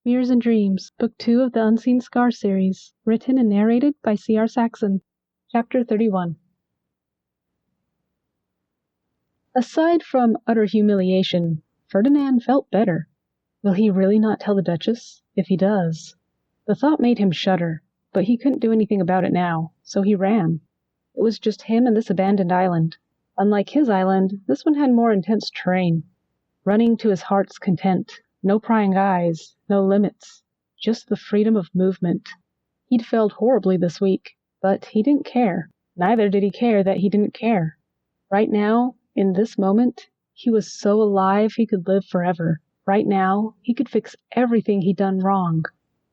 Mirrors and Dreams, Book 2 of the Unseen Scar series, written and narrated by C.R. Saxon. Chapter 31. Aside from utter humiliation, Ferdinan felt better. Will he really not tell the Duchess? If he does. The thought made him shudder, but he couldn't do anything about it now, so he ran. It was just him and this abandoned island. Unlike his island, this one had more intense terrain. Running to his heart's content. No prying eyes, no limits, just the freedom of movement. He'd failed horribly this week, but he didn't care. Neither did he care that he didn't care. Right now, in this moment, he was so alive he could live forever. Right now, he could fix everything he'd done wrong.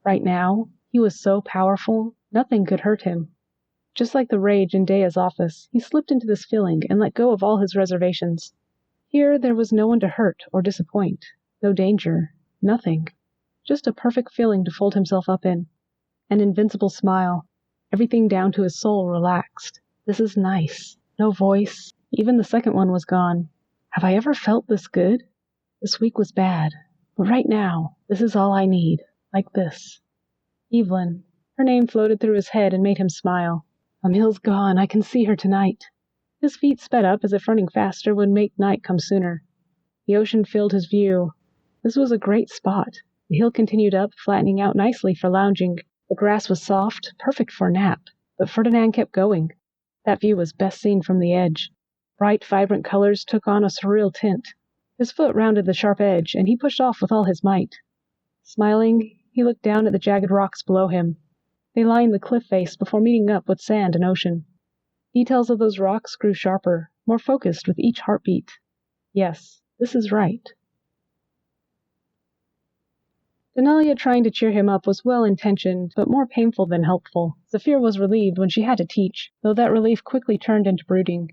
Right now, he was so powerful, nothing could hurt him. Just like the rage in Dea's office, he slipped into this feeling and let go of all his reservations. Here, there was no one to hurt or disappoint. No danger, nothing. Just a perfect feeling to fold himself up in. An invincible smile. Everything down to his soul relaxed. This is nice. No voice. Even the second one was gone. Have I ever felt this good? This week was bad. But right now, this is all I need. Like this. Evelyn. Her name floated through his head and made him smile. Emil's gone. I can see her tonight. His feet sped up as if running faster would make night come sooner. The ocean filled his view. This was a great spot. The hill continued up, flattening out nicely for lounging. The grass was soft, perfect for a nap, but Ferdinan kept going. That view was best seen from the edge. Bright, vibrant colors took on a surreal tint. His foot rounded the sharp edge, and he pushed off with all his might. Smiling, he looked down at the jagged rocks below him. They lined the cliff face before meeting up with sand and ocean. Details of those rocks grew sharper, more focused with each heartbeat. Yes, this is right. Denalia trying to cheer him up was well-intentioned, but more painful than helpful. Zephyr was relieved when she had to teach, though that relief quickly turned into brooding.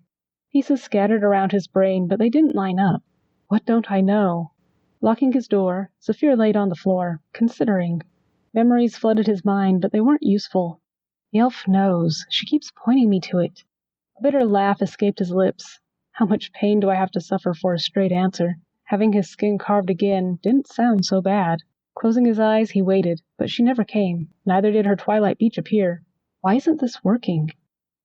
Pieces scattered around his brain, but they didn't line up. What don't I know? Locking his door, Zephyr laid on the floor, considering. Memories flooded his mind, but they weren't useful. The elf knows. She keeps pointing me to it. A bitter laugh escaped his lips. How much pain do I have to suffer for a straight answer? Having his skin carved again didn't sound so bad. Closing his eyes, he waited, but she never came. Neither did her twilight beach appear. Why isn't this working?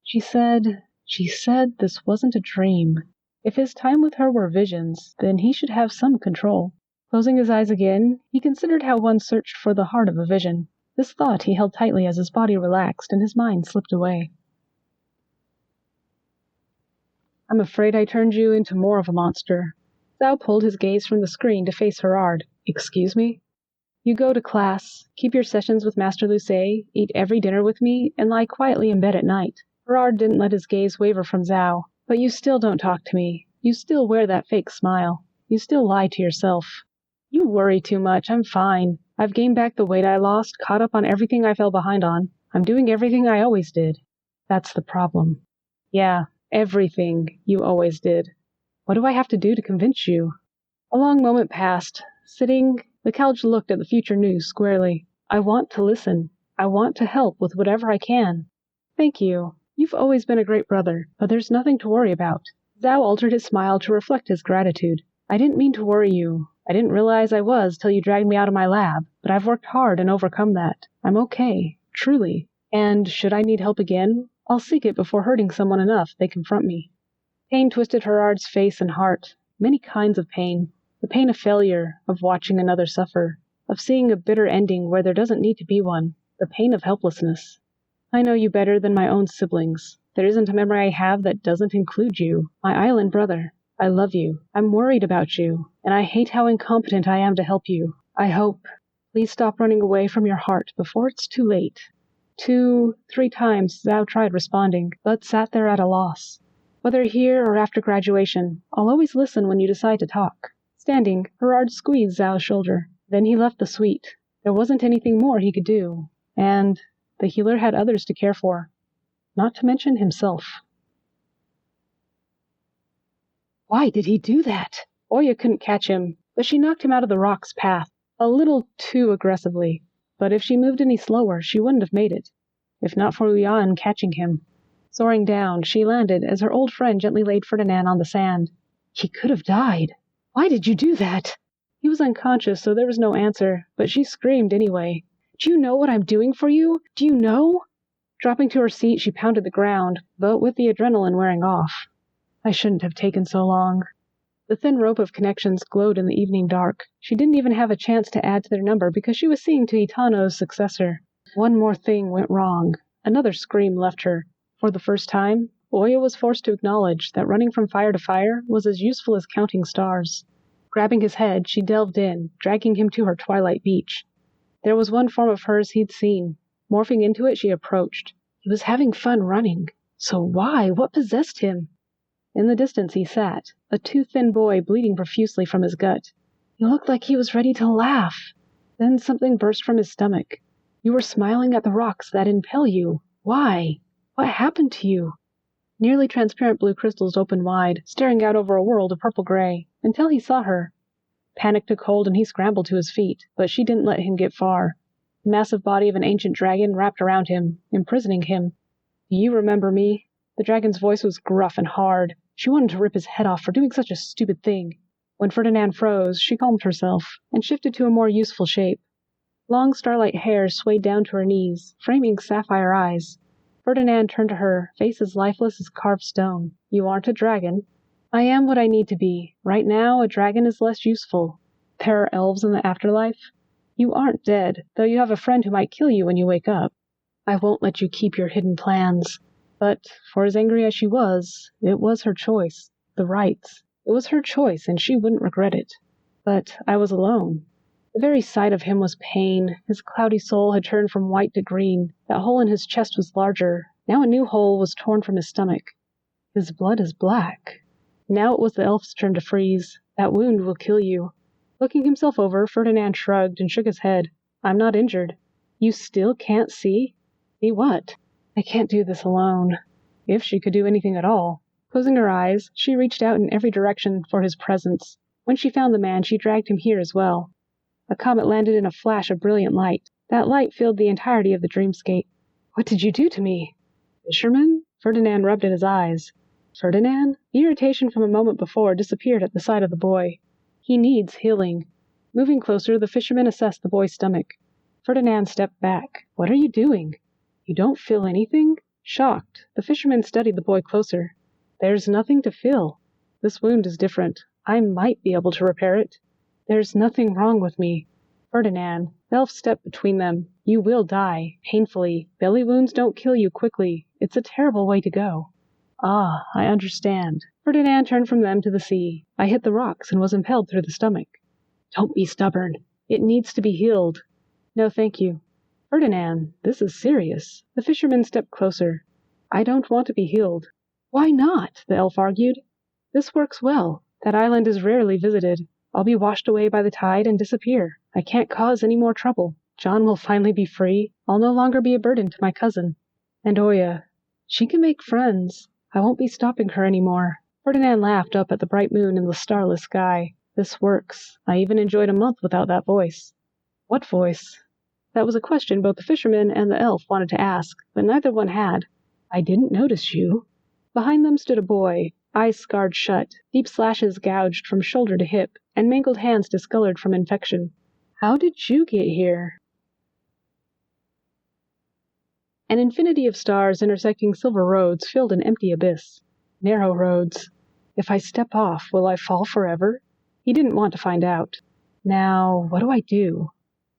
She said this wasn't a dream. If his time with her were visions, then he should have some control. Closing his eyes again, he considered how one searched for the heart of a vision. This thought he held tightly as his body relaxed and his mind slipped away. I'm afraid I turned you into more of a monster. Zhao pulled his gaze from the screen to face Herard. Excuse me? You go to class, keep your sessions with Master Lucet, eat every dinner with me, and lie quietly in bed at night. Herard didn't let his gaze waver from Zhao. But you still don't talk to me. You still wear that fake smile. You still lie to yourself. You worry too much. I'm fine. I've gained back the weight I lost, caught up on everything I fell behind on. I'm doing everything I always did. That's the problem. Yeah, everything you always did. What do I have to do to convince you? A long moment passed. Sitting, the couch looked at the future news squarely. I want to listen. I want to help with whatever I can. Thank you. You've always been a great brother, but there's nothing to worry about. Zhao altered his smile to reflect his gratitude. I didn't mean to worry you. I didn't realize I was till you dragged me out of my lab, but I've worked hard and overcome that. I'm okay, truly. And should I need help again, I'll seek it before hurting someone enough they confront me. Pain twisted Herard's face and heart. Many kinds of pain. The pain of failure, of watching another suffer, of seeing a bitter ending where there doesn't need to be one. The pain of helplessness. I know you better than my own siblings. There isn't a memory I have that doesn't include you, my island brother. I love you. I'm worried about you, and I hate how incompetent I am to help you. I hope. Please stop running away from your heart before it's too late. 2, 3 times Zhao tried responding, but sat there at a loss. Whether here or after graduation, I'll always listen when you decide to talk. Standing, Herard squeezed Zhao's shoulder. Then he left the suite. There wasn't anything more he could do, and the healer had others to care for, not to mention himself. Why did he do that? Oya couldn't catch him, but she knocked him out of the rock's path, a little too aggressively. But if she moved any slower, she wouldn't have made it, if not for Yuan catching him. Soaring down, she landed as her old friend gently laid Ferdinan on the sand. He could have died. Why did you do that? He was unconscious, so there was no answer, but she screamed anyway. "Do you know what I'm doing for you? Do you know?" Dropping to her seat, she pounded the ground, but with the adrenaline wearing off. I shouldn't have taken so long. The thin rope of connections glowed in the evening dark. She didn't even have a chance to add to their number because she was seeing to Itano's successor. One more thing went wrong. Another scream left her. For the first time, Oya was forced to acknowledge that running from fire to fire was as useful as counting stars. Grabbing his head, she delved in, dragging him to her twilight beach. There was one form of hers he'd seen. Morphing into it, she approached. He was having fun running. So why? What possessed him? In the distance he sat, a too-thin boy bleeding profusely from his gut. He looked like he was ready to laugh. Then something burst from his stomach. You were smiling at the rocks that impel you. Why? What happened to you? Nearly transparent blue crystals opened wide, staring out over a world of purple-gray, until he saw her. Panic took hold and he scrambled to his feet, but she didn't let him get far. The massive body of an ancient dragon wrapped around him, imprisoning him. Do you remember me? The dragon's voice was gruff and hard. She wanted to rip his head off for doing such a stupid thing. When Ferdinan froze, she calmed herself and shifted to a more useful shape. Long starlight hair swayed down to her knees, framing sapphire eyes. Ferdinan turned to her, face as lifeless as carved stone. You aren't a dragon. I am what I need to be. Right now, a dragon is less useful. There are elves in the afterlife. You aren't dead, though you have a friend who might kill you when you wake up. I won't let you keep your hidden plans. But, for as angry as she was, it was her choice. The rights. It was her choice, and she wouldn't regret it. But I was alone. The very sight of him was pain. His cloudy soul had turned from white to green. That hole in his chest was larger. Now a new hole was torn from his stomach. His blood is black. Now it was the elf's turn to freeze. That wound will kill you. Looking himself over, Ferdinan shrugged and shook his head. I'm not injured. You still can't see? See what? I can't do this alone. If she could do anything at all. Closing her eyes, she reached out in every direction for his presence. When she found the man, she dragged him here as well. A comet landed in a flash of brilliant light. That light filled the entirety of the dreamscape. What did you do to me? Fisherman? Ferdinan rubbed at his eyes. Ferdinan? The irritation from a moment before disappeared at the sight of the boy. He needs healing. Moving closer, the fisherman assessed the boy's stomach. Ferdinan stepped back. What are you doing? You don't feel anything? Shocked, the fisherman studied the boy closer. There's nothing to feel. This wound is different. I might be able to repair it. There's nothing wrong with me. Ferdinan, the elf stepped between them. You will die, painfully. Belly wounds don't kill you quickly. It's a terrible way to go. Ah, I understand. Ferdinan turned from them to the sea. I hit the rocks and was impelled through the stomach. Don't be stubborn. It needs to be healed. No, thank you. Ferdinan, this is serious. The fisherman stepped closer. I don't want to be healed. Why not? The elf argued. This works well. That island is rarely visited. I'll be washed away by the tide and disappear. I can't cause any more trouble. John will finally be free. I'll no longer be a burden to my cousin. And Oya, she can make friends. I won't be stopping her anymore. Ferdinan laughed up at the bright moon and the starless sky. This works. I even enjoyed a month without that voice. What voice? That was a question both the fisherman and the elf wanted to ask, but neither one had. I didn't notice you. Behind them stood a boy, eyes scarred shut, deep slashes gouged from shoulder to hip, and mangled hands discolored from infection. How did you get here? An infinity of stars intersecting silver roads filled an empty abyss. Narrow roads. If I step off, will I fall forever? He didn't want to find out. Now, what do I do?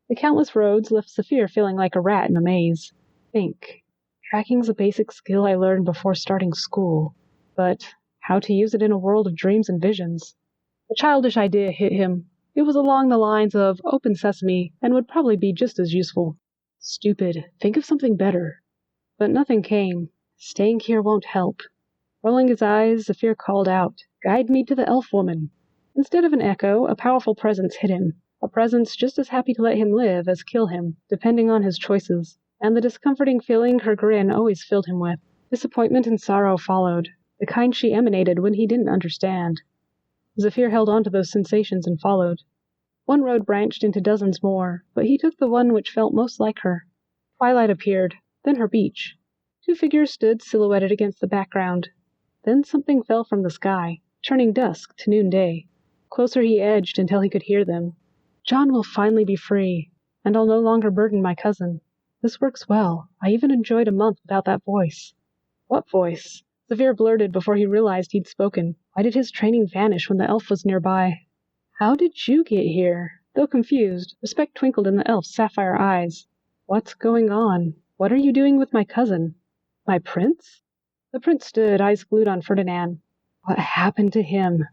The countless roads left Zephyr feeling like a rat in a maze. Think. Tracking's a basic skill I learned before starting school. But how to use it in a world of dreams and visions? A childish idea hit him. It was along the lines of open sesame and would probably be just as useful. Stupid. Think of something better. But nothing came. Staying here won't help. Rolling his eyes, Zephyr called out, Guide me to the elf woman. Instead of an echo, a powerful presence hit him. A presence just as happy to let him live as kill him, depending on his choices. And the discomforting feeling her grin always filled him with. Disappointment and sorrow followed, the kind she emanated when he didn't understand. Zephyr held on to those sensations and followed. One road branched into dozens more, but he took the one which felt most like her. Twilight appeared, then her beach. Two figures stood silhouetted against the background. Then something fell from the sky, turning dusk to noonday. Closer he edged until he could hear them. John will finally be free, and I'll no longer burden my cousin. This works well. I even enjoyed a month without that voice." "What voice?" Zephyr blurted before he realized he'd spoken. Why did his training vanish when the elf was nearby? "How did you get here?" Though confused, respect twinkled in the elf's sapphire eyes. "What's going on? What are you doing with my cousin?" "My prince?" The prince stood, eyes glued on Ferdinan. What happened to him?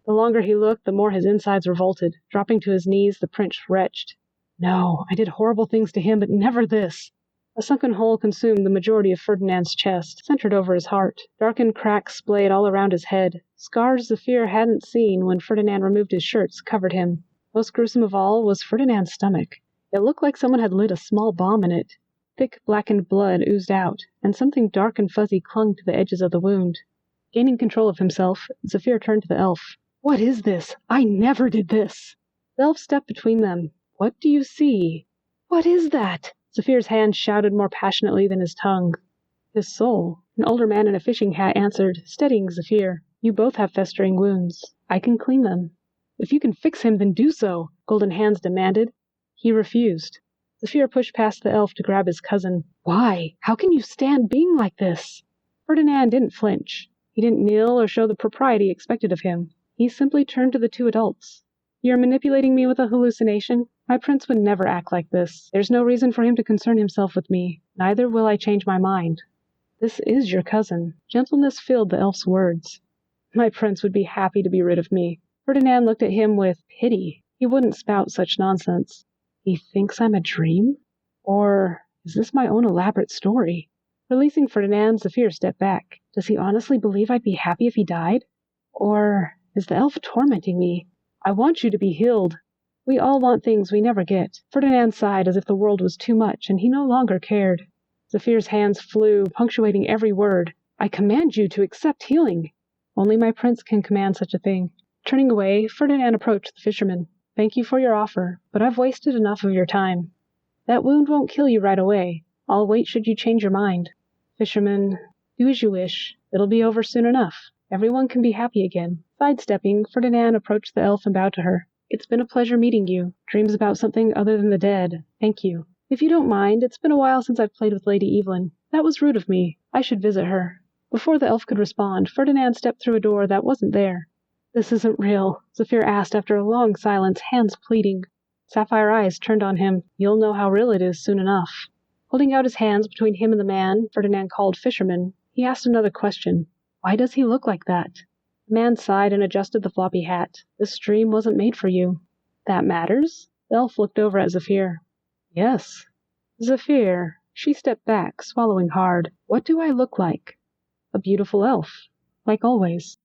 The longer he looked, the more his insides revolted. Dropping to his knees, the prince retched. "No, I did horrible things to him, but never this." A sunken hole consumed the majority of Ferdinand's chest, centered over his heart. Darkened cracks splayed all around his head. Scars Zephyr hadn't seen when Ferdinand removed his shirts covered him. Most gruesome of all was Ferdinand's stomach. It looked like someone had lit a small bomb in it. Thick, blackened blood oozed out, and something dark and fuzzy clung to the edges of the wound. Gaining control of himself, Zephyr turned to the elf. "What is this? I never did this!" The elf stepped between them. "What do you see?" "What is that?" Zephyr's hand shouted more passionately than his tongue. "His soul." An older man in a fishing hat answered, steadying Zephyr. "You both have festering wounds. I can clean them." "If you can fix him, then do so," Golden Hands demanded. He refused. Zephyr pushed past the elf to grab his cousin. "Why? How can you stand being like this?" Ferdinand didn't flinch. He didn't kneel or show the propriety expected of him. He simply turned to the two adults. "You're manipulating me with a hallucination? My prince would never act like this. There's no reason for him to concern himself with me. Neither will I change my mind. This is your cousin." Gentleness filled the elf's words. "My prince would be happy to be rid of me." Ferdinand looked at him with pity. He wouldn't spout such nonsense. "He thinks I'm a dream? Or is this my own elaborate story?" Releasing Ferdinand, Zephyr stepped back. "Does he honestly believe I'd be happy if he died? Or is the elf tormenting me? I want you to be healed." "We all want things we never get." Ferdinand sighed as if the world was too much and he no longer cared. Zephyr's hands flew, punctuating every word. "I command you to accept healing." "Only my prince can command such a thing." Turning away, Ferdinand approached the fisherman. "Thank you for your offer, but I've wasted enough of your time. That wound won't kill you right away. I'll wait should you change your mind." "Fisherman, do as you wish. It'll be over soon enough. Everyone can be happy again." Sidestepping, Ferdinand approached the elf and bowed to her. "It's been a pleasure meeting you. Dreams about something other than the dead. Thank you. If you don't mind, it's been a while since I've played with Lady Evelyn. That was rude of me. I should visit her." Before the elf could respond, Ferdinand stepped through a door that wasn't there. "This isn't real," Zephyr asked after a long silence, hands pleading. Sapphire eyes turned on him. "You'll know how real it is soon enough." Holding out his hands between him and the man Ferdinand called fisherman, he asked another question. "Why does he look like that?" The man sighed and adjusted the floppy hat. "This dream wasn't made for you." "That matters?" The elf looked over at Zephyr. "Yes." "Zephyr." She stepped back, swallowing hard. "What do I look like?" "A beautiful elf. Like always."